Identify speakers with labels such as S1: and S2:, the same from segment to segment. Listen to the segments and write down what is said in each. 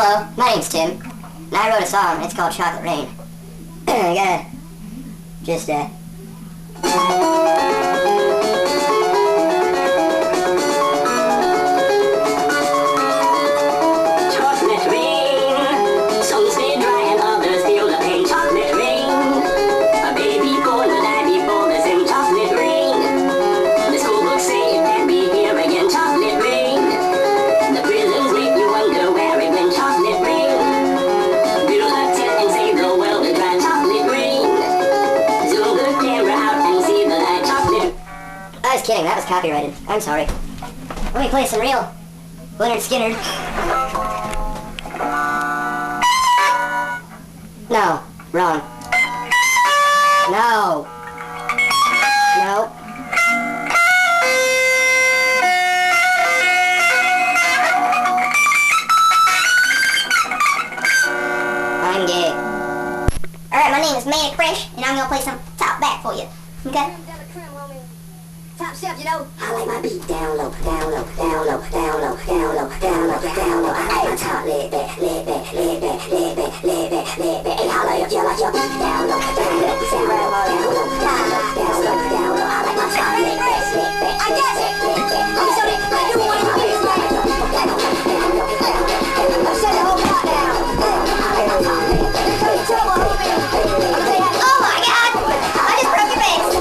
S1: Hello, my name's Tim, and I wrote a song. It's called Chocolate Rain. I gotta just,
S2: Chocolate rain, some stay dry and others feel the pain. Chocolate rain, a baby born will die before the same. Chocolate rain, the school books say it can't be here again. Chocolate rain, the prisons make you wonder where it went. Chocolate rain, build a tent and save the world to dry. Chocolate rain, zoom the camera out and see the light. Chocolate.
S1: I was kidding, that was copyrighted. I'm sorry. Let me play some real Leonard Skinner. No, wrong. No. No. I'm gay. Alright, my name is Manic Fresh, and I'm gonna play some top back for you. Okay?
S3: Top shelf, you know.
S2: I like my beat down low, down low, down low, down low, down low, down low, down low. I like my top laid back, laid back, laid back, laid back, laid back, laid back. Hey, holla if you like your beat down low, down low, down low, down low, down low, down low, down low. I like my top laid back, laid back, laid back, laid back.
S3: Let me show you. I do want to be this right. Let's shut the whole crowd down. Trouble, homie.
S1: Oh my god! I just broke your face!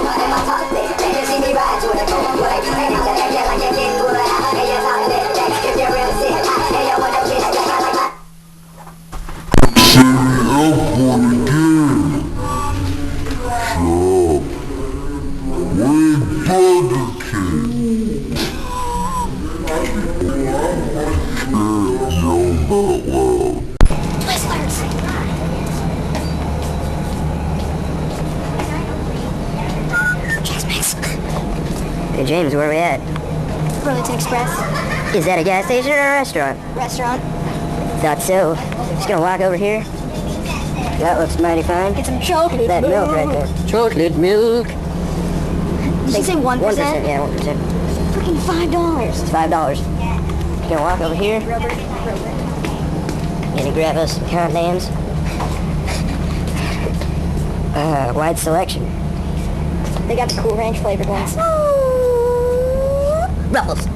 S1: Hey James, where are we at?
S3: Burlington Express.
S1: Is that a gas station or a restaurant?
S3: Restaurant.
S1: Thought so. Just gonna walk over here. That looks mighty fine.
S3: Get some chocolate.
S1: That milk right there.
S4: Chocolate milk.
S3: Did you say 1%?
S1: 1%, yeah, 1%.
S3: Freaking $5.
S1: It's $5. Just gonna walk over here. Gonna grab us some condoms. Wide selection.
S3: They got the Cool Ranch flavored ones.
S1: Ruffles.